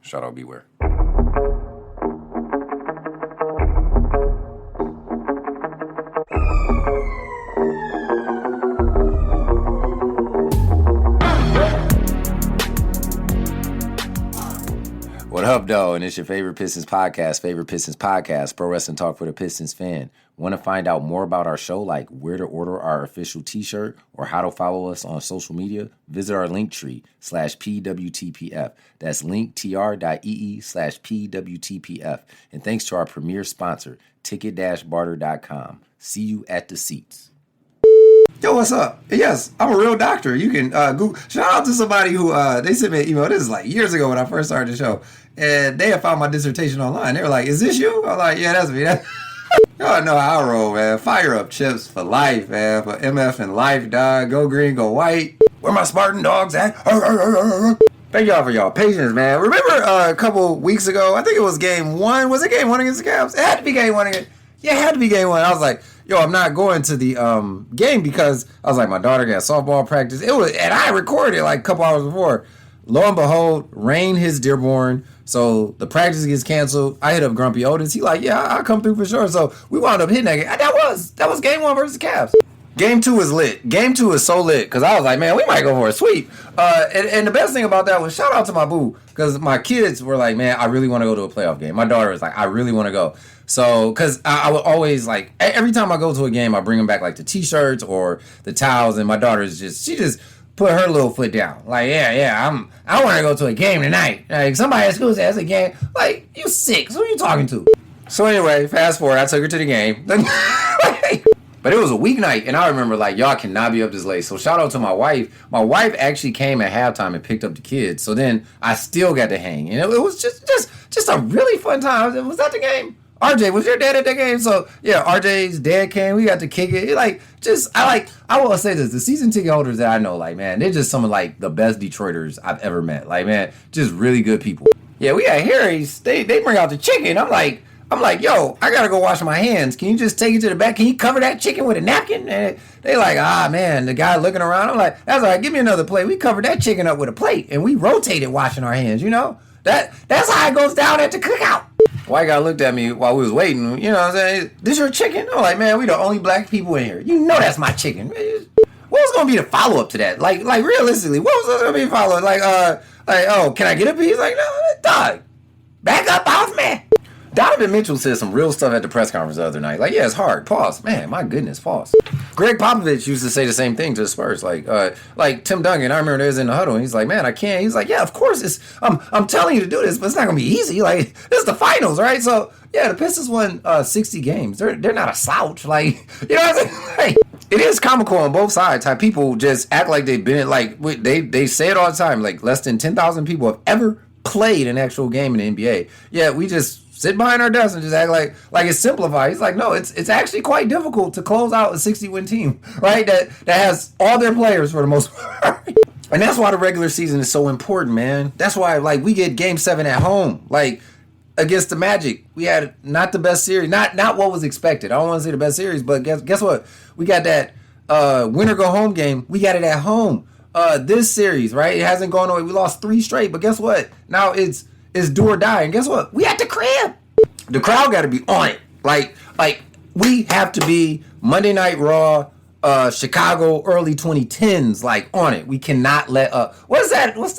Shout out Beware. What up, though? And it's your favorite Pistons podcast, Pro Wrestling Talk for the Pistons fan. Want to find out more about our show, like where to order our official t-shirt or how to follow us on social media? Visit our Linktree /PWTPF. That's linktr.ee/PWTPF. And thanks to our premier sponsor, ticket-barter.com. See you at the seats. Yo, what's up? Yes, I'm a real doctor. You can Google. Shout out to somebody who they sent me an email. This is like years ago when I first started the show, and they had found my dissertation online. They were like, "Is this you?" I'm like, "Yeah, that's me." Y'all know how I roll, man. Fire up chips for life, man. For MF and life, dog. Go green, go white. Where my Spartan dogs at? Thank y'all for y'all patience, man. Remember a couple weeks ago? I think it was game 1. Was it game 1 against the Cavs? It had to be game 1 against. Yeah, it had to be game 1. I was like, yo, I'm not going to the game because I was like, my daughter got softball practice. And I recorded it like a couple hours before. Lo and behold, rain hits Dearborn, so the practice gets canceled. I hit up Grumpy Otis. He like, yeah, I'll come through for sure. So we wound up hitting that game. That was game 1 versus the Cavs. Game 2 is lit. Game 2 is so lit because I was like, man, we might go for a sweep. And the best thing about that was shout out to my boo because my kids were like, man, I really want to go to a playoff game. My daughter was like, I really want to go. So, because I would always, like, every time I go to a game, I bring them back, like, the T-shirts or the towels, and my daughter's she just put her little foot down. Like, I want to go to a game tonight. Like, somebody at school says a game. Like, you 6. Who are you talking to? So, anyway, fast forward, I took her to the game. But it was a weeknight, and I remember, like, y'all cannot be up this late. So, shout out to my wife. My wife actually came at halftime and picked up the kids. So, then I still got to hang. And it was just a really fun time. Was that the game? RJ, was your dad at that game? So, yeah, RJ's dad came. We got to kick it. I will say this. The season ticket holders that I know, like, man, they're just some of, like, the best Detroiters I've ever met. Like, man, just really good people. Yeah, we had Harry's. They bring out the chicken. I'm like, yo, I got to go wash my hands. Can you just take it to the back? Can you cover that chicken with a napkin? And they like, man, the guy looking around. I'm like, that's all right. Give me another plate. We covered that chicken up with a plate, and we rotated washing our hands, you know? That's how it goes down at the cookout. White guy looked at me while we was waiting. You know what I'm saying? This your chicken? I'm like, man, we the only black people in here. You know that's my chicken. What was going to be the follow-up to that? Like realistically, what was going to be the follow-up? Oh, can I get a piece? Like, no, dog. Back up off me. Donovan Mitchell said some real stuff at the press conference the other night. Like, yeah, it's hard. Pause. Man, my goodness, pause. Greg Popovich used to say the same thing to the Spurs. Like Tim Duncan, I remember they was in the huddle, and he's like, man, I can't. He's like, yeah, of course, I'm telling you to do this, but it's not going to be easy. Like, this is the finals, right? So, yeah, the Pistons won 60 games. They're not a slouch. Like, you know what I'm saying? Like, it is comical on both sides how people just act like they've been, like, they say it all the time, like, less than 10,000 people have ever played an actual game in the NBA. Yeah, we just sit behind our desk and just act like it's simplified. He's like, no, it's actually quite difficult to close out a 60-win team, right? That has all their players for the most part. And that's why the regular season is so important, man. That's why, like, we get Game 7 at home, like, against the Magic. We had not the best series, not what was expected. I don't want to say the best series, but guess what? We got that winner go home game. We got it at home. This series, right? It hasn't gone away. We lost 3 straight, but guess what? Now it's do or die. And guess what? We at the crib. The crowd got to be on it. Like we have to be Monday Night Raw, Chicago, early 2010s, like on it. We cannot let What's that? What's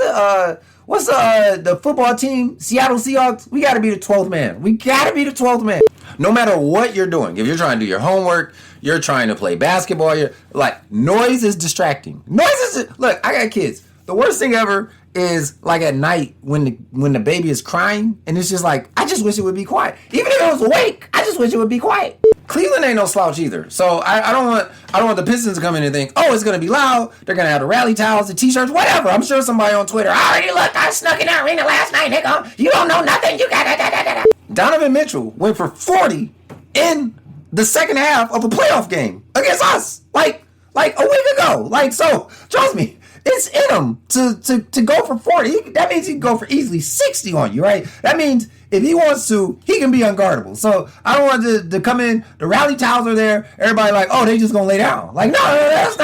the football team? Seattle Seahawks. We got to be the 12th man. We got to be the 12th man. No matter what you're doing, if you're trying to do your homework, you're trying to play basketball, you're like, noise is distracting. Look, I got kids. The worst thing ever is like at night when the baby is crying and it's just like, I just wish it would be quiet. Even if it was awake, I just wish it would be quiet. Cleveland ain't no slouch either. So I don't want the Pistons to come in and think, oh, it's gonna be loud. They're gonna have the rally towels, the t-shirts, whatever. I'm sure somebody on Twitter, I already looked, I snuck in that arena last night, nigga. You don't know nothing. You got da. Donovan Mitchell went for 40 in the second half of a playoff game against us, like a week ago. Like, so trust me, it's in him to go for 40. That means he can go for easily 60 on you, right? That means if he wants to, he can be unguardable. So I don't want to come in. The rally towels are there. Everybody like, oh, they just gonna lay down. Like, no, that's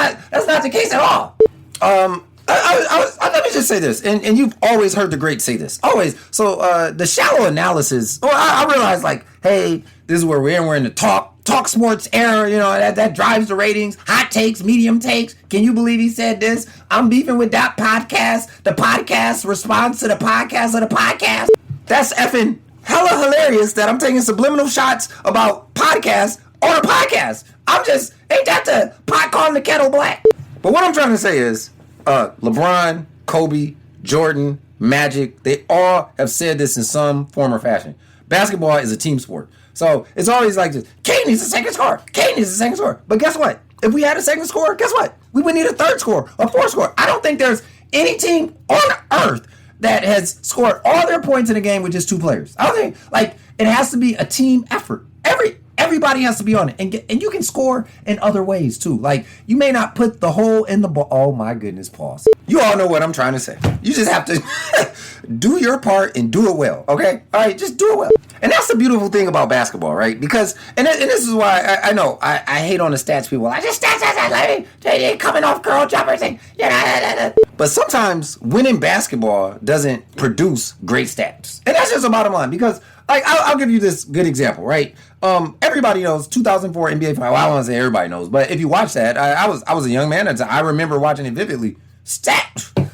not the case at all. Let me just say this, and you've always heard the greats say this, always. So the shallow analysis. Well, I realize like, hey, this is where we're in. We're in the talk sports era. You know that drives the ratings. Hot takes, medium takes. Can you believe he said this? I'm beefing with that podcast. The podcast response to the podcast of the podcast. That's effing hella hilarious that I'm taking subliminal shots about podcasts on a podcast. Ain't that the pot calling the kettle black? But what I'm trying to say is, LeBron, Kobe, Jordan, Magic, they all have said this in some form or fashion. Basketball is a team sport. So it's always like this. Kane needs a second score. Kane needs a second score. But guess what? If we had a second score, guess what? We would need a third score, a fourth score. I don't think there's any team on earth that has scored all their points in a game with just two players. I don't think, like, it has to be a team effort. Everybody has to be on it. And you can score in other ways, too. Like, you may not put the hole in the ball. Oh, my goodness, pause. You all know what I'm trying to say. You just have to do your part and do it well, okay? All right, just do it well. And that's the beautiful thing about basketball, right? Because, and this is why I know I hate on the stats people. I just stats, they coming off curl jumpers. But sometimes winning basketball doesn't produce great stats. And that's just the bottom line. Because, like, I'll give you this good example, right? Everybody knows 2004 NBA Finals. Well, I don't want to say everybody knows, but if you watch that, I was a young man at the time. I remember watching it vividly. Stackhouse.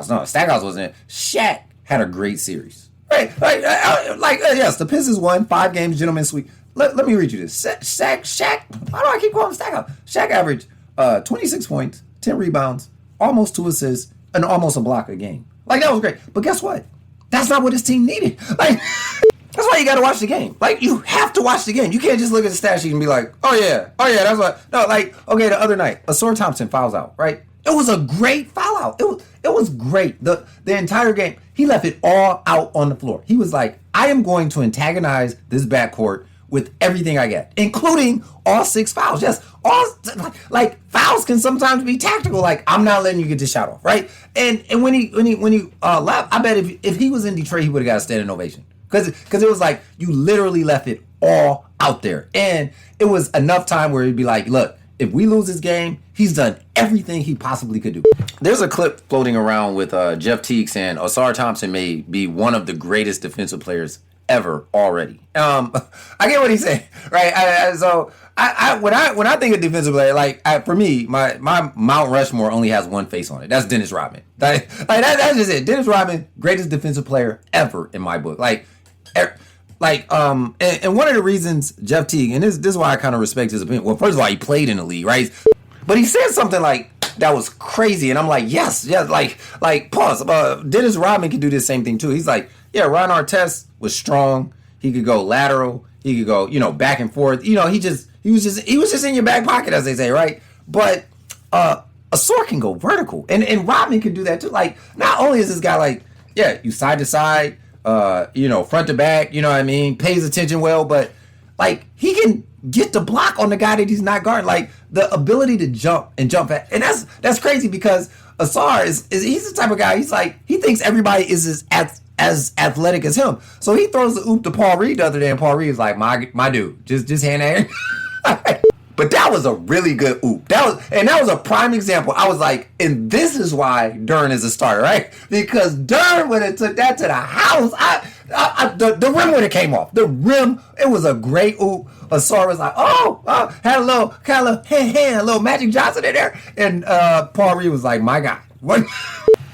No, Stackhouse wasn't it. Shaq had a great series. Right, yes, the Pistons won 5 games, gentlemen sweep. Let me read you this. Shaq, why do I keep calling him Stackhouse? Shaq averaged 26 points, 10 rebounds, almost 2 assists, and almost a block a game. Like, that was great. But guess what? That's not what his team needed. Like, that's why you got to watch the game. Like, you have to watch the game. You can't just look at the stat sheet and be like, oh yeah, that's what. No, like, okay, the other night, Asar Thompson fouls out, right? It was a great foul out. It was great. The entire game, he left it all out on the floor. He was like, I am going to antagonize this backcourt with everything I get, including all 6 fouls. Yes, like fouls can sometimes be tactical. Like, I'm not letting you get this shot off, right? And when he left, I bet if he was in Detroit, he would have got a standing ovation because it was like you literally left it all out there, and it was enough time where he'd be like, look, if we lose this game, he's done everything he possibly could do. There's a clip floating around with Jeff Teague saying Asar Thompson may be one of the greatest defensive players ever already. I get what he's saying, right? So when I think of defensive player, like for me, my Mount Rushmore only has one face on it. That's Dennis Rodman. That's just it. Dennis Rodman, greatest defensive player ever in my book. And one of the reasons Jeff Teague, and this is why I kind of respect his opinion. Well, first of all, he played in the league, right? But he said something like that was crazy, and I'm like, yes, like pause. Dennis Rodman can do this same thing too. He's like, yeah, Ron Artest was strong. He could go lateral. He could go, back and forth. He was just in your back pocket, as they say, right? But Asar can go vertical, and Rodman can do that too. Like, not only is this guy like, yeah, you side to side. Front to back, you know what I mean? Pays attention well, but like he can get the block on the guy that he's not guarding. Like the ability to jump fast. And that's crazy because Asar he's the type of guy, he's like, he thinks everybody is as athletic as him. So he throws the oop to Paul Reed the other day, and Paul Reed is like, my dude, just hand that. But that was a really good oop. That was a prime example. I was like, and this is why Dern is a starter, right? Because Dern would have took that to the house. The rim would have came off. The rim, it was a great oop. Asar was like, had a little Magic Johnson in there. And Paul Reed was like, my God. What?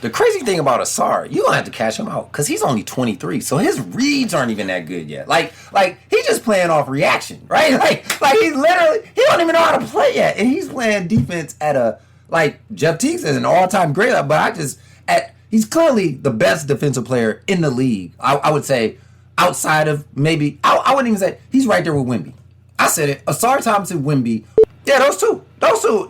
The crazy thing about Asar, you don't have to cash him out because he's only 23, so his reads aren't even that good yet. Like he's just playing off reaction, right? Like he's literally, he don't even know how to play yet, and he's playing defense at a, like Jeff Teague is an all-time great. But he's clearly the best defensive player in the league. I would say outside of maybe I wouldn't even say he's right there with Wemby. I said it. Asar Thompson, Wemby. Yeah, those two,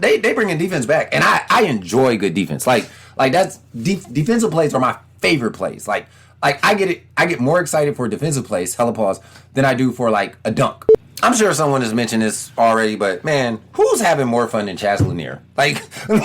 they bring defense back, and I enjoy good defense. Like that's defensive plays are my favorite plays. Like I get more excited for defensive plays, hella pause, than I do for like a dunk. I'm sure someone has mentioned this already, but man, who's having more fun than Chaz Lanier? Like come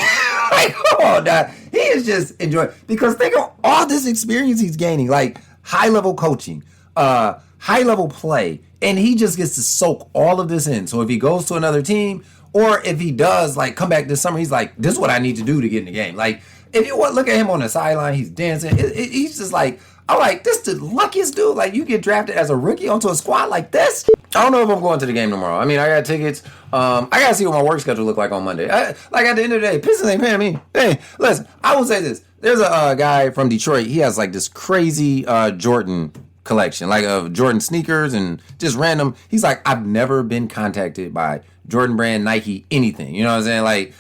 on, dog. He is just enjoying, because think of all this experience he's gaining, like high level coaching, high level play, and he just gets to soak all of this in. So if he goes to another team, Or if he does like come back this summer, he's like, this is what I need to do to get in the game. Like if you want look at him on the sideline, he's dancing. He's just like, I'm like, this the luckiest dude. Like you get drafted as a rookie onto a squad like this. I don't know if I'm going to the game tomorrow. I mean, I got tickets. I got to see what my work schedule look like on Monday. Like at the end of the day, Pistons ain't paying me. Hey, listen, I will say this. There's a guy from Detroit. He has like this crazy Jordan collection, like of Jordan sneakers and just random. He's like, I've never been contacted by Jordan brand, Nike, anything. You know what I'm saying?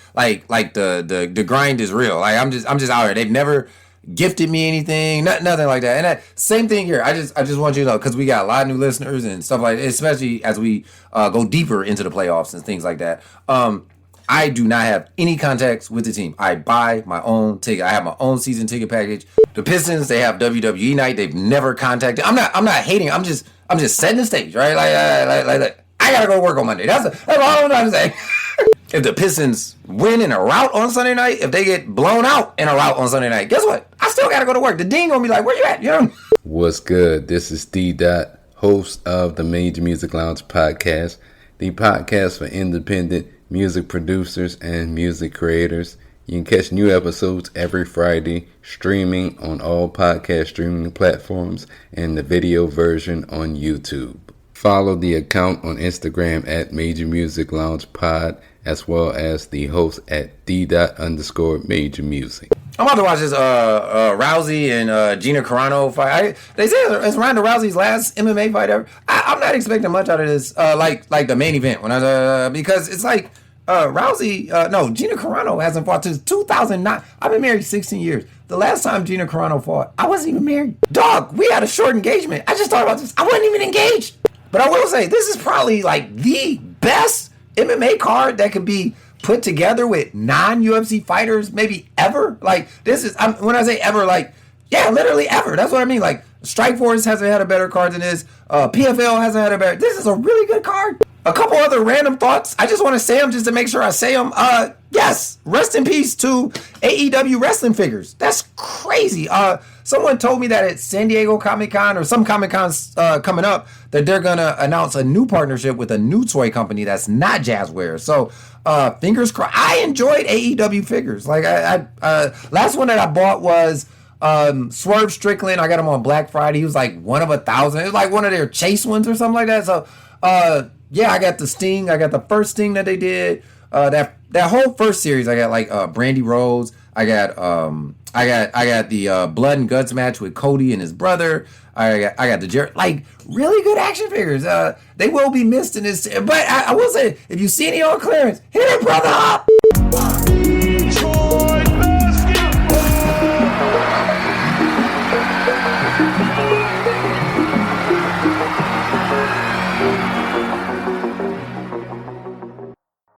Like the grind is real. Like I'm just out here. They've never gifted me anything, nothing like that. And that same thing here. I just want you to know, because we got a lot of new listeners and stuff like that, especially as we go deeper into the playoffs and things like that. I do not have any contacts with the team. I buy my own ticket. I have my own season ticket package. The Pistons, they have WWE night. They've never contacted. I'm not hating. I'm just setting the stage, right? Like I gotta go to work on Monday. That's all I'm trying to say. If the Pistons win in a rout on Sunday night, if they get blown out in a rout on Sunday night, guess what? I still got to go to work. The dean going to be like, where you at? You know? What's good? This is D. Dot, host of the Major Music Lounge podcast, the podcast for independent music producers and music creators. You can catch new episodes every Friday, streaming on all podcast streaming platforms and the video version on YouTube. Follow the account on Instagram at Major Music Lounge Pod, as well as the host at D._Major Music. I'm about to watch this Rousey and Gina Carano fight. They say it's Ronda Rousey's last MMA fight ever. I'm not expecting much out of this, like the main event, because it's like Gina Carano hasn't fought since 2009. I've been married 16 years. The last time Gina Carano fought, I wasn't even married. Dog, we had a short engagement. I just thought about this. I wasn't even engaged. But I will say, this is probably like the best MMA card that could be put together with non-UFC fighters maybe ever. Like this is, when I say ever, like, yeah, literally ever. That's what I mean. Like Strikeforce hasn't had a better card than this. PFL hasn't had a better. This is a really good card. A couple other random thoughts. I just want to say them just to make sure I say them. Yes, rest in peace to AEW wrestling figures. That's crazy. Someone told me that at San Diego Comic-Con or some Comic-Cons coming up that they're going to announce a new partnership with a new toy company that's not Jazzware. So fingers crossed. I enjoyed AEW figures. Like I last one that I bought was Swerve Strickland. I got him on Black Friday. He was like one of 1,000. It was like one of their chase ones or something like that. So yeah, I got the Sting. I got the first Sting that they did. That whole first series. I got like Brandy Rose. I got the Blood and Guts match with Cody and his brother. I got the Jared, like really good action figures. They will be missed in this, but I will say, if you see any on clearance, hit it, brother up.